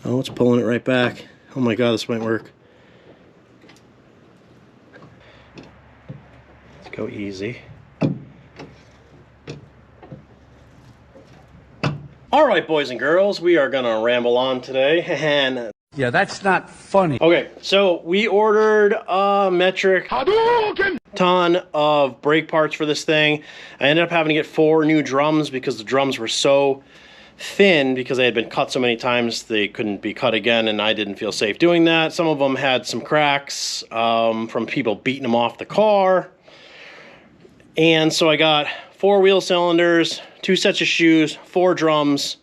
Oh, it's pulling it right back. Oh my god, this might work. Let's go easy. Alright, boys and girls, we are gonna ramble on today, and yeah, that's not funny. okay, so we ordered a metric ton of brake parts for this thing. I ended up having to get 4 new drums because the drums were so thin because they had been cut so many times they couldn't be cut again, and I didn't feel safe doing that. Some of them had some cracks from people beating them off the car. And so I got 4 wheel cylinders, 2 sets of shoes, 4 drums,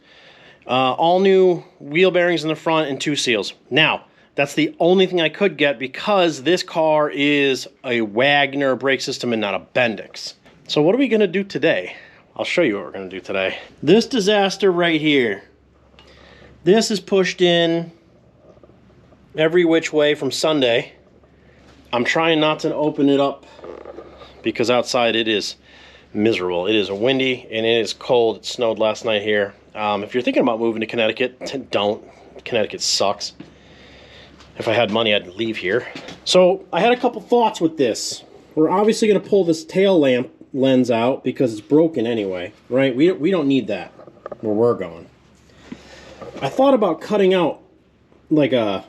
all new wheel bearings in the front, and 2 seals. Now, that's the only thing I could get because this car is a Wagner brake system and not a Bendix. So what are we gonna do today? I'll show you what we're gonna do today. This disaster right here, this is pushed in every which way from Sunday. I'm trying not to open it up because outside it is miserable. It is windy and it is cold. It snowed last night here. If you're thinking about moving to Connecticut, don't. Connecticut sucks. If I had money, I'd leave here. So I had a couple thoughts with this. We're obviously going to pull this tail lamp lens out because it's broken anyway, right? We don't need that where we're going. I thought about cutting out like a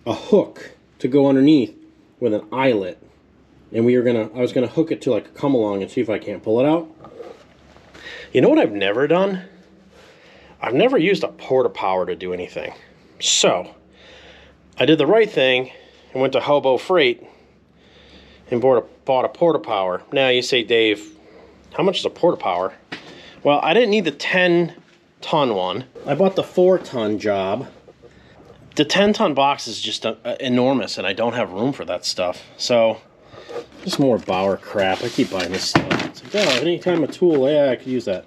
hook to go underneath with an eyelet. And I was gonna hook it to like a come along and see if I can't pull it out. You know what I've never done? I've never used a porta power to do anything. So I did the right thing and went to Hobo Freight and bought a porta power. Now you say, Dave, how much is a porta power? Well, I didn't need the 10-ton one. I bought the 4-ton job. The 10-ton box is just enormous, and I don't have room for that stuff. So just more Bauer crap. I keep buying this stuff. It's like, oh, anytime a tool, yeah, I could use that.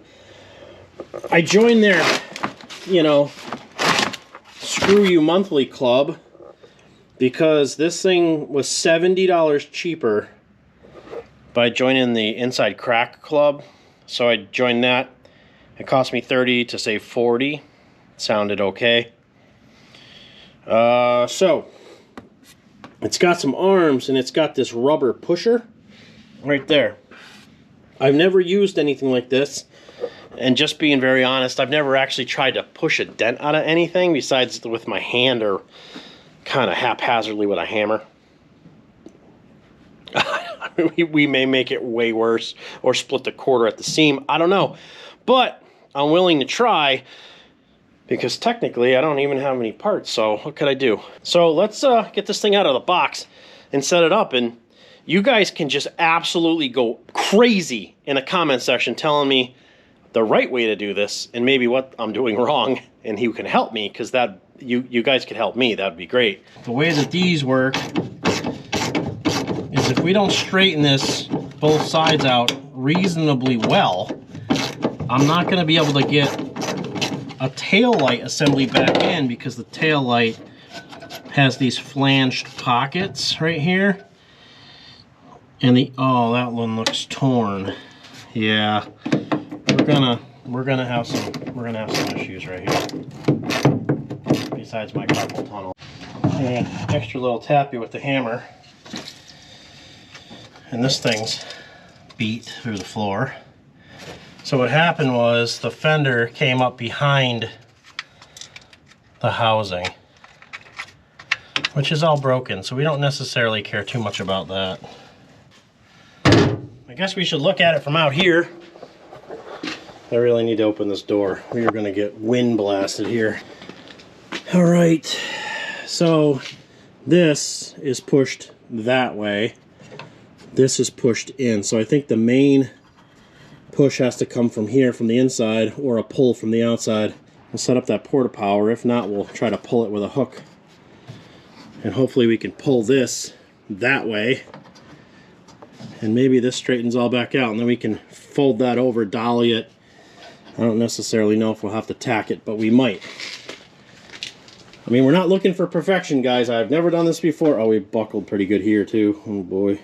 I joined their, screw you monthly club because this thing was $70 cheaper by joining the Inside Crack Club. So I joined that. It cost me $30 to save $40. Sounded okay. So it's got some arms and it's got this rubber pusher right there. I've never used anything like this, and just being very honest, I've never actually tried to push a dent out of anything besides with my hand or kind of haphazardly with a hammer. We may make it way worse or split the quarter at the seam. I don't know, but I'm willing to try. Because technically, I don't even have any parts, so what could I do? So let's get this thing out of the box and set it up, and you guys can just absolutely go crazy in the comment section telling me the right way to do this and maybe what I'm doing wrong, and who can help me, because that you guys could help me. That would be great. The way that these work is if we don't straighten this both sides out reasonably well, I'm not going to be able to get a tail light assembly back in because the tail light has these flanged pockets right here, and oh, that one looks torn. Yeah, we're gonna have some issues right here. Besides my carpal tunnel, and extra little tappy with the hammer, and this thing's beat through the floor. So what happened was the fender came up behind the housing, which is all broken, so we don't necessarily care too much about that. I guess we should look at it from out here. I really need to open this door. We are going to get wind blasted here. All right, so this is pushed that way. This is pushed in, so I think the main push has to come from here, from the inside, or a pull from the outside. We'll set up that porta power. If not, we'll try to pull it with a hook. And hopefully we can pull this that way. And maybe this straightens all back out, and then we can fold that over, dolly it. I don't necessarily know if we'll have to tack it, but we might. I mean, we're not looking for perfection, guys. I've never done this before. Oh, we buckled pretty good here, too. Oh, boy.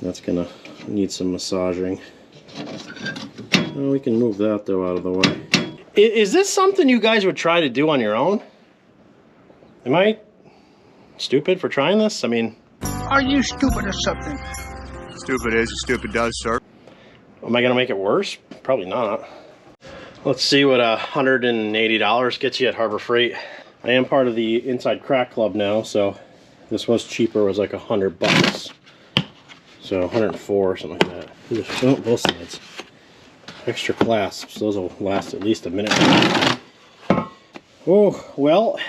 That's gonna need some massaging. Oh, we can move that, though, out of the way. Is this something you guys would try to do on your own? Am I stupid for trying this? I mean... Are you stupid or something? Stupid is, stupid does, sir. Am I gonna make it worse? Probably not. Let's see what $180 gets you at Harbor Freight. I am part of the Inside Crack Club now, so this was cheaper. It was like $100. So 104 or something like that. Oh, both sides. Extra clasps. Those will last at least a minute. Oh, well,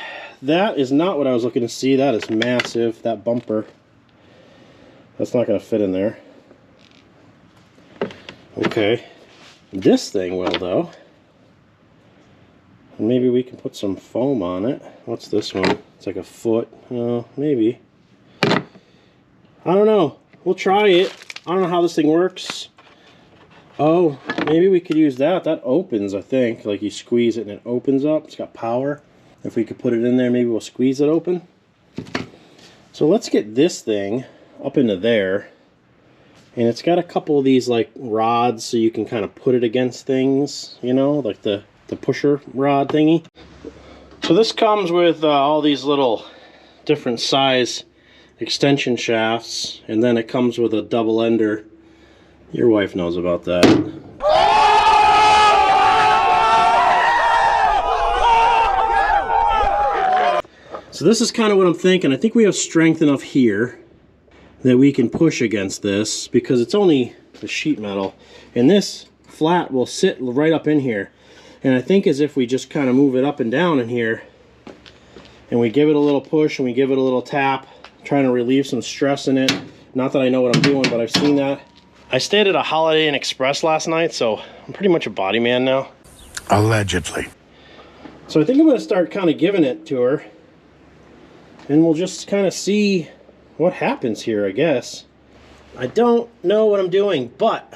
that is not what I was looking to see. That is massive, that bumper. That's not going to fit in there. Okay. This thing will, though. Maybe we can put some foam on it. What's this one? It's like a foot. Oh, maybe. I don't know. We'll try it. I don't know how this thing works. Oh, maybe we could use that. That opens, I think. Like you squeeze it and it opens up. It's got power. If we could put it in there, maybe we'll squeeze it open. So let's get this thing up into there. And it's got a couple of these like rods so you can kind of put it against things, you know, like the pusher rod thingy. So this comes with all these little different size extension shafts, and then it comes with a double ender. Your wife knows about that. So this is kind of what I'm thinking. I think we have strength enough here that we can push against this because it's only the sheet metal, and this flat will sit right up in here. And I think as if we just kind of move it up and down in here and we give it a little push and we give it a little tap, trying to relieve some stress in it. Not that I know what I'm doing, but I've seen that. I stayed at a Holiday Inn Express last night, so I'm pretty much a body man now. Allegedly. So I think I'm going to start kind of giving it to her, and we'll just kind of see what happens here, I guess. I don't know what I'm doing, but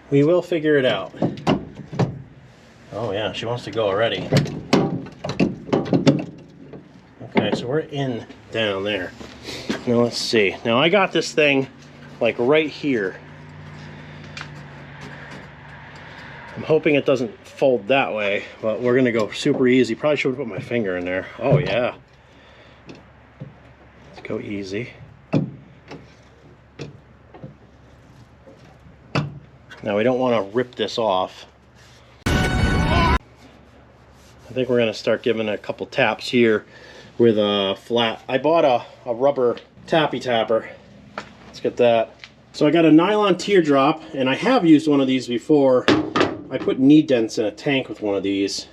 we will figure it out. Oh yeah, she wants to go already. Okay, so we're in down there. Now let's see. Now I got this thing like right here. I'm hoping it doesn't fold that way, but we're gonna go super easy. Probably should have put my finger in there. Oh yeah. Let's go easy. Now we don't want to rip this off. I think we're gonna start giving it a couple taps here with a flat. I bought a rubber tappy tapper. Let's get that. So I got a nylon teardrop, and I have used one of these before. I put knee dents in a tank with one of these.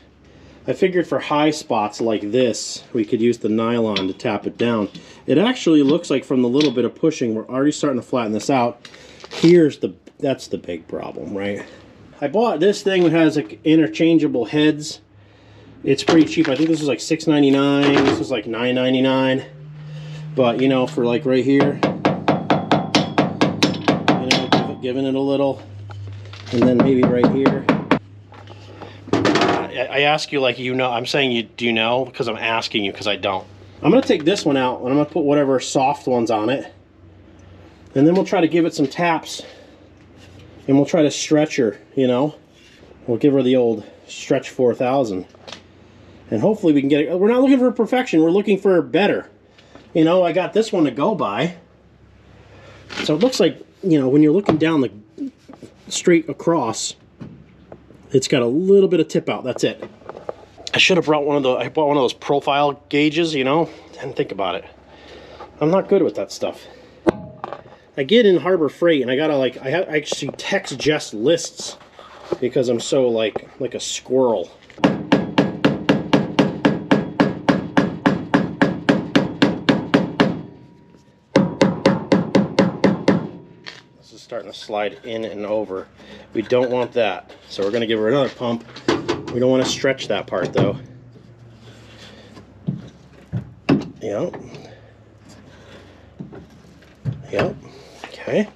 I figured for high spots like this, we could use the nylon to tap it down. It actually looks like from the little bit of pushing, we're already starting to flatten this out. That's the big problem, right? I bought this thing that has like interchangeable heads. It's pretty cheap. I think this was like $6.99. This was like $9.99. But you know, for like right here, you know, giving it a little, and then maybe right here. I ask you like you know. I'm saying you do you know because I'm asking you because I don't. I'm gonna take this one out and I'm gonna put whatever soft ones on it, and then we'll try to give it some taps, and we'll try to stretch her. You know, we'll give her the old stretch 4000. And hopefully we can get it. We're not looking for perfection. We're looking for better. You know, I got this one to go by. So it looks like, you know, when you're looking down the straight across, it's got a little bit of tip out. That's it. I should have brought one of the. I bought one of those profile gauges. You know, didn't think about it. I'm not good with that stuff. I get in Harbor Freight and I gotta like. I actually text Jess lists because I'm so like a squirrel. Starting to slide in and over. We don't want that, so we're going to give her another pump. We don't want to stretch that part though. Yep. Okay. I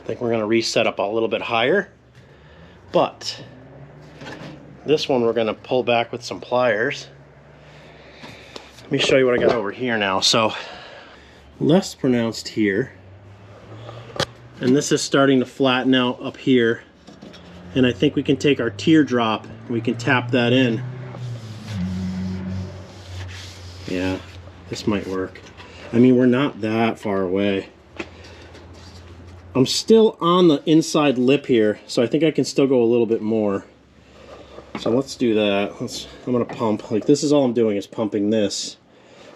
think we're going to reset up a little bit higher, but this one we're going to pull back with some pliers. Let me show you what I got over here now. So less pronounced here, and this is starting to flatten out up here, and I think we can take our teardrop and we can tap that in Yeah, this might work. I mean, we're not that far away. I'm still on the inside lip here, so I think I can still go a little bit more. So let's do that. I'm gonna pump. Like, this is all I'm doing is pumping this,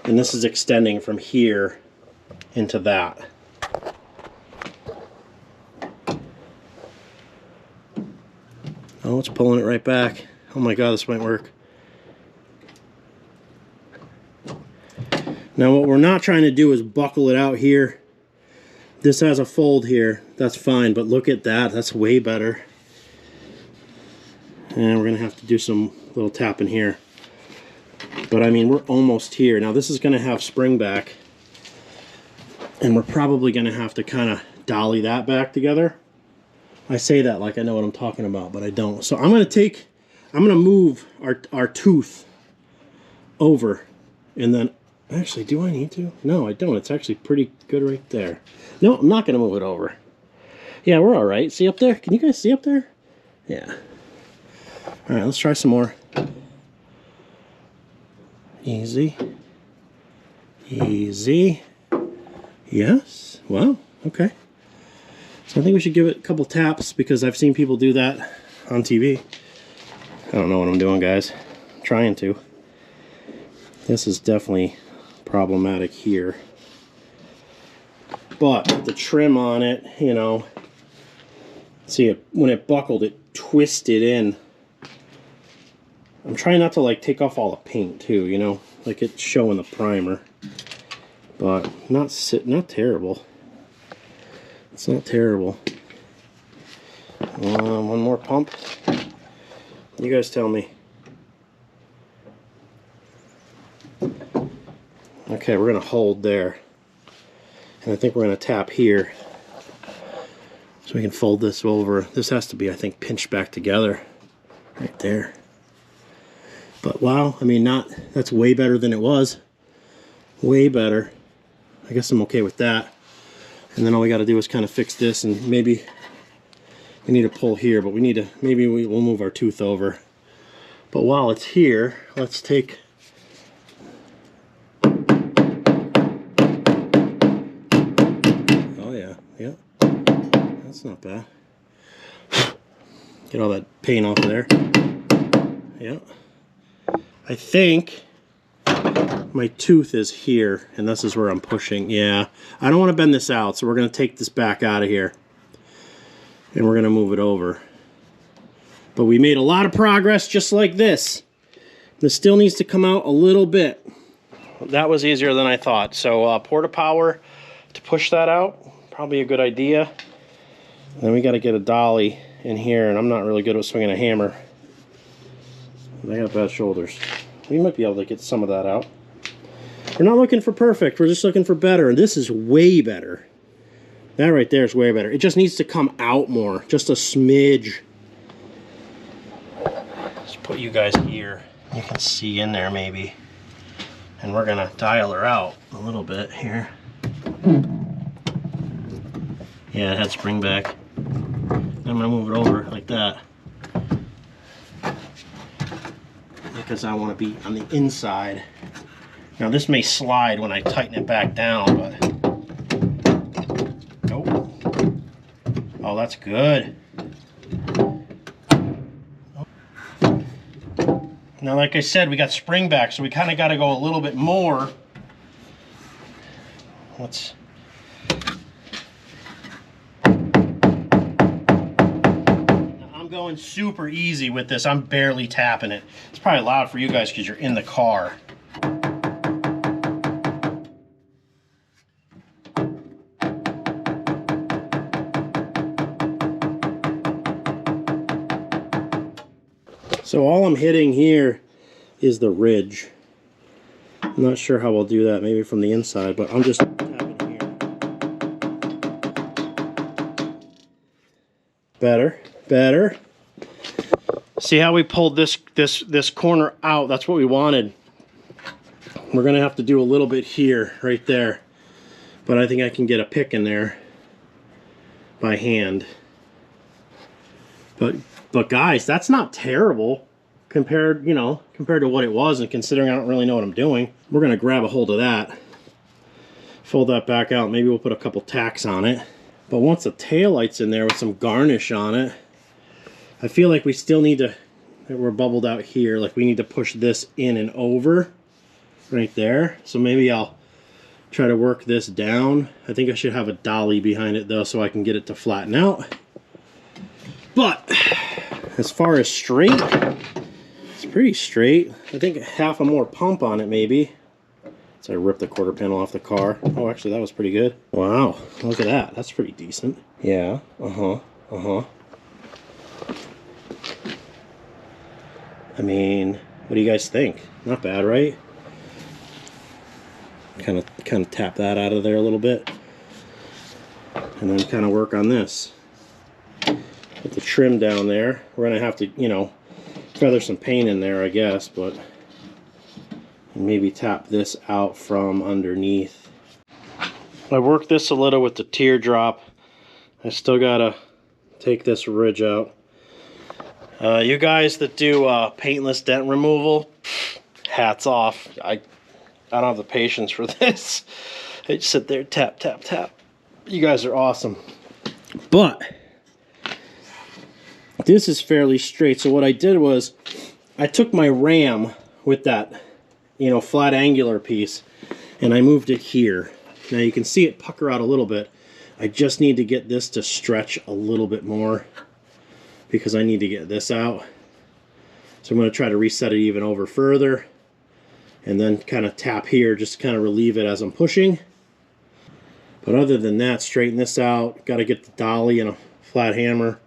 and this is extending from here into that. Oh, it's pulling it right back. Oh my god, this might work. Now what we're not trying to do is buckle it out here. This has a fold here, that's fine, but look at that, that's way better. And we're gonna have to do some little tapping here. But I mean, we're almost here. Now this is gonna have spring back, and we're probably gonna have to kind of dolly that back together. I say that like I know what I'm talking about, but I don't. So I'm gonna move our tooth over, and then, actually, do I need to? No, I don't. It's actually pretty good right there. No, I'm not gonna move it over. Yeah, we're all right. See up there? Can you guys see up there? Yeah. All right, let's try some more. Easy. Easy. Yes. Wow. Okay. So I think we should give it a couple taps, because I've seen people do that on TV. I don't know what I'm doing, guys. I'm trying to. This is definitely problematic here. But the trim on it, you know, see it when it buckled, it twisted in. I'm trying not to like take off all the paint too, you know, like it's showing the primer. But not terrible. It's not terrible. One more pump. You guys tell me. Okay, we're going to hold there. And I think we're going to tap here. So we can fold this over. This has to be, I think, pinched back together. Right there. But wow, I mean, that's way better than it was. Way better. I guess I'm okay with that. And then all we got to do is kind of fix this, and maybe we need to pull here, but maybe we'll move our tooth over. But while it's here, let's take... Oh yeah, yeah. That's not bad. Get all that paint off of there. Yeah. I think my tooth is here, and this is where I'm pushing. Yeah, I don't want to bend this out, so we're going to take this back out of here, and we're going to move it over. But we made a lot of progress just like this. This still needs to come out a little bit. That was easier than I thought. So porta power to push that out, probably a good idea. And then we got to get a dolly in here, and I'm not really good with swinging a hammer. I got bad shoulders. We might be able to get some of that out. We're not looking for perfect, we're just looking for better, and this is way better. That right there is way better. It just needs to come out more, just a smidge. Let's put you guys here. You can see in there maybe. And we're gonna dial her out a little bit here. Yeah, it had spring back. I'm gonna move it over like that, because I want to be on the inside. Now this may slide when I tighten it back down, but nope. Oh, that's good. Now, like I said, we got spring back, so we kind of got to go a little bit more. I'm going super easy with this. I'm barely tapping it. It's probably loud for you guys because you're in the car. So all I'm hitting here is the ridge. I'm not sure how I'll do that, maybe from the inside, but I'm just tapping here. Better, better. See how we pulled this corner out? That's what we wanted. We're gonna have to do a little bit here, right there. But I think I can get a pick in there by hand. But guys, that's not terrible. compared, you know, compared to what it was, and considering I don't really know what I'm doing. We're gonna grab a hold of that, fold that back out, maybe we'll put a couple tacks on it. But once the taillight's in there with some garnish on it, I feel like we still need to, we're bubbled out here, like we need to push this in and over right there. So maybe I'll try to work this down. I think I should have a dolly behind it though, so I can get it to flatten out. But as far as straight, it's pretty straight. I think half a more pump on it maybe. So I ripped the quarter panel off the car. Oh, actually that was pretty good. Wow, look at that. That's pretty decent. Yeah, I mean, what do you guys think? Not bad, right? Kind of tap that out of there a little bit. And then kind of work on this. Put the trim down there. We're gonna have to, you know, feather some paint in there, I guess, but maybe tap this out from underneath. I worked this a little with the teardrop. I still gotta take this ridge out. You guys that do paintless dent removal, hats off. I don't have the patience for this. I just sit there, tap, tap, tap. You guys are awesome. But this is fairly straight. So what I did was I took my ram with that, you know, flat angular piece, and I moved it here. Now you can see it pucker out a little bit. I just need to get this to stretch a little bit more because I need to get this out. So I'm going to try to reset it even over further, and then kind of tap here, just kind of relieve it as I'm pushing. But other than that, straighten this out. Got to get the dolly and a flat hammer,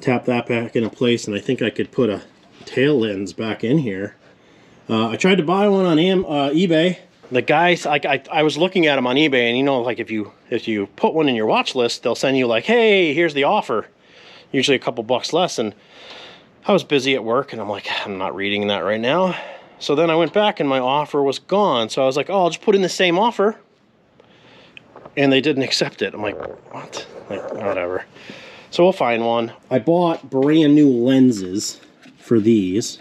tap that back into place, and I think I could put a tail lens back in here. I tried to buy one on eBay. The guys, like I was looking at them on eBay, and you know, like if you put one in your watch list, they'll send you like, hey, here's the offer. Usually a couple bucks less. And I was busy at work, and I'm like, I'm not reading that right now. So then I went back, and my offer was gone. So I was like, oh, I'll just put in the same offer. And they didn't accept it. I'm like, what? Like, whatever. So we'll find one. I bought brand new lenses for these.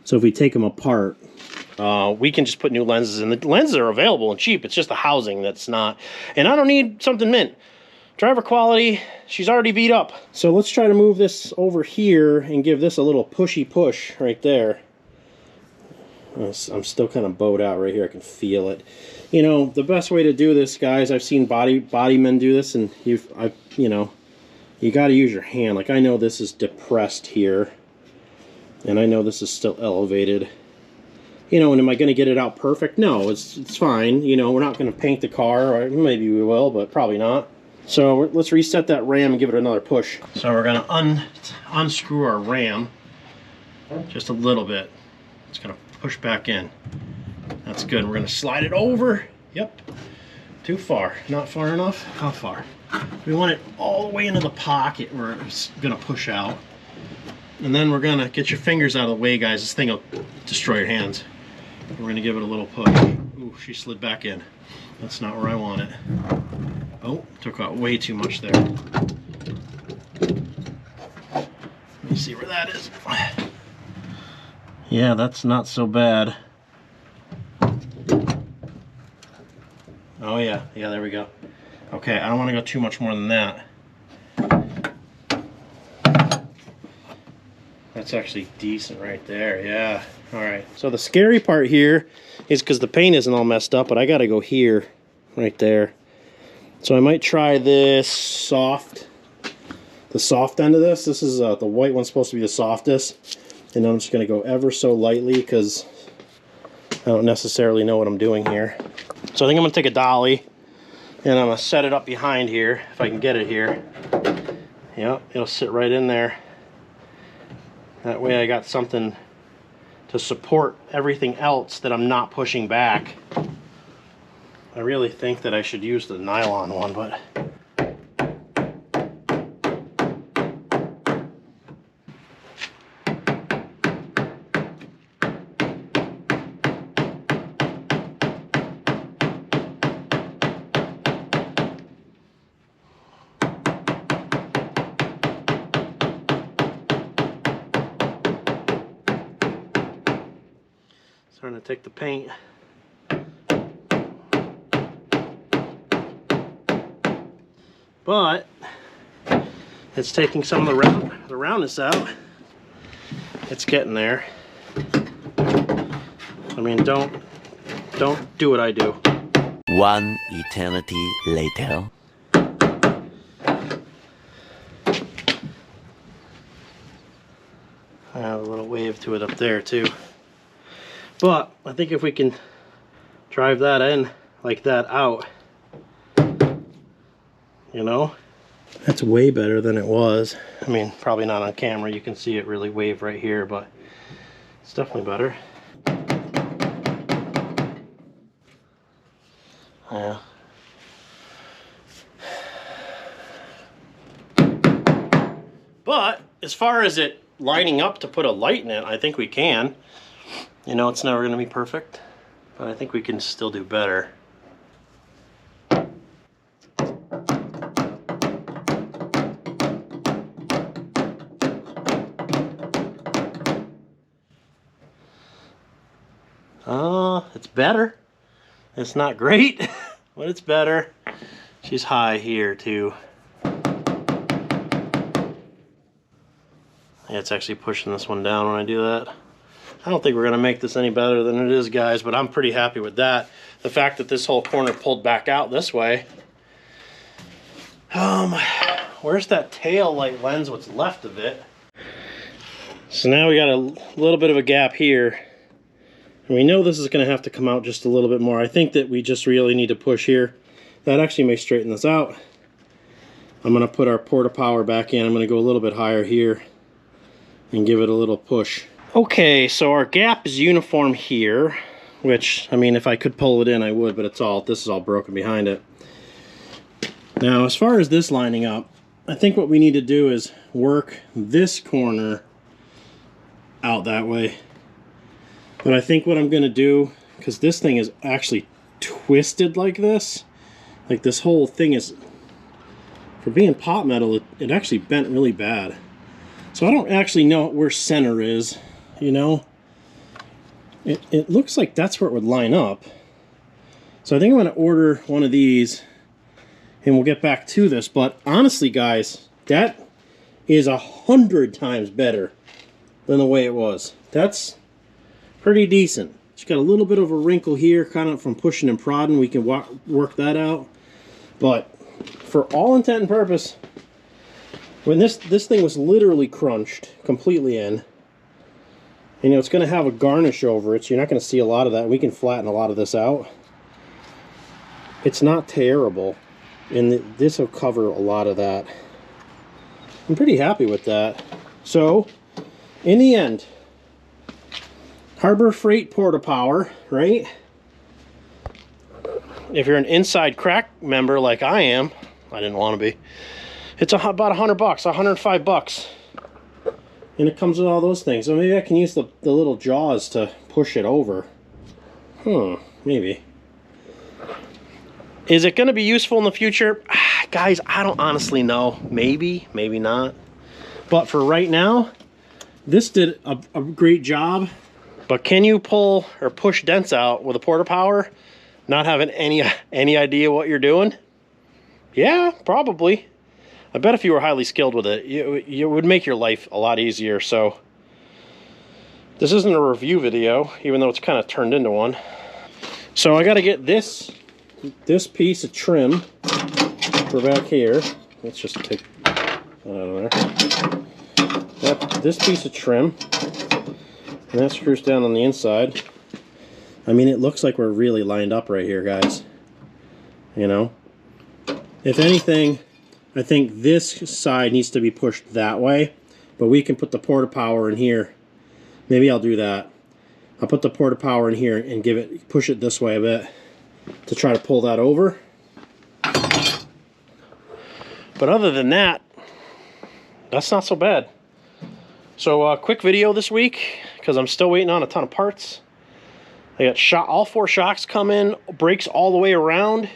So if we take them apart, we can just put new lenses in. The lenses are available and cheap. It's just the housing that's not. And I don't need something mint. Driver quality, she's already beat up. So let's try to move this over here and give this a little pushy push right there. I'm still kind of bowed out right here. I can feel it. You know, the best way to do this, guys, I've seen body men do this, and you know, you got to use your hand. Like, I know this is depressed here, and I know this is still elevated. You know, and am I going to get it out perfect? No, it's fine. You know, we're not going to paint the car, or maybe we will, but probably not. So let's reset that ram and give it another push. So we're going to unscrew our ram just a little bit. It's going to push back in. That's good. We're going to slide it over. Yep. Too far. Not far enough. How far? We want it all the way into the pocket where it's going to push out. And then we're going to get your fingers out of the way, guys. This thing will destroy your hands. We're going to give it a little push. Ooh, she slid back in. That's not where I want it. Oh, took out way too much there. Let me see where that is. Yeah, that's not so bad. Oh yeah, there we go. Okay, I don't want to go too much more than that. That's actually decent right there, yeah. All right, so the scary part here is because the paint isn't all messed up, but I gotta go here, right there. So I might try this soft, the soft end of this. This is the white one's supposed to be the softest. And I'm just gonna go ever so lightly because I don't necessarily know what I'm doing here. So I think I'm gonna take a dolly and I'm gonna set it up behind here, if I can get it here. Yep, it'll sit right in there. That way I got something to support everything else that I'm not pushing back. I really think that I should use the nylon one, but Trying to take the paint. But it's taking some of the roundness out. It's getting there. I mean, don't do what I do. One eternity later. I have a little wave to it up there too. But I think if we can drive that in like that out, you know, that's way better than it was. I mean, probably not on camera. You can see it really wave right here, but it's definitely better. Yeah. But as far as it lining up to put a light in it, I think we can. You know, it's never going to be perfect, but I think we can still do better. It's better. It's not great, but it's better. She's high here too. Yeah, it's actually pushing this one down when I do that. I don't think we're gonna make this any better than it is, guys, but I'm pretty happy with that. The fact that this whole corner pulled back out this way. Where's that tail light lens, what's left of it? So now we got a little bit of a gap here. And we know this is gonna have to come out just a little bit more. I think that we just really need to push here. That actually may straighten this out. I'm gonna put our porta power back in. I'm gonna go a little bit higher here and give it a little push. Okay, so our gap is uniform here, which, I mean, if I could pull it in, I would, but this is all broken behind it. Now, as far as this lining up, I think what we need to do is work this corner out that way. But I think what I'm gonna do, because this thing is actually twisted like this whole thing is, for being pot metal, it actually bent really bad. So I don't actually know where center is, you know. It looks like that's where it would line up. So I think I'm gonna order one of these and we'll get back to this. But honestly, guys, that is 100 times better than the way it was. That's pretty decent. It's got a little bit of a wrinkle here, kind of from pushing and prodding. We can work that out. But for all intent and purpose, when this thing was literally crunched completely in, and, you know, it's going to have a garnish over it, so you're not going to see a lot of that. We can flatten a lot of this out. It's not terrible, and this will cover a lot of that. I'm pretty happy with that. So, in the end, Harbor Freight Porta Power, right? If you're an Inside Crack member like I am, I didn't want to be, it's about $100, $105. And it comes with all those things. So maybe I can use the little jaws to push it over. Maybe. Is it going to be useful in the future? Guys, I don't honestly know. Maybe, maybe not. But for right now, this did a great job. But can you pull or push dents out with a Porta Power, not having any idea what you're doing? Yeah, probably. I bet if you were highly skilled with it, it would make your life a lot easier. So this isn't a review video, even though it's kind of turned into one. So I got to get this piece of trim for back here. Let's just take that out of there. This piece of trim. And that screws down on the inside. I mean, it looks like we're really lined up right here, guys. You know? If anything, I think this side needs to be pushed that way. But we can put the Porta Power in here. Maybe I'll do that. I'll put the Porta Power in here and push it this way a bit to try to pull that over. But other than that, that's not so bad. So quick video this week, because I'm still waiting on a ton of parts. I got all 4 shocks come in, brakes all the way around,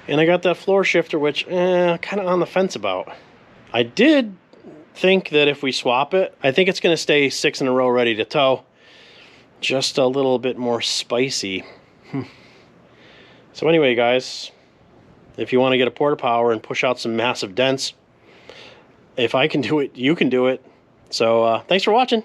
and I got that floor shifter, which kind of on the fence about. I did think that if we swap it, I think it's going to stay 6 in a row ready to tow. just a little bit more spicy. So anyway, guys, if you want to get a porta power and push out some massive dents, if I can do it, you can do it. So thanks for watching.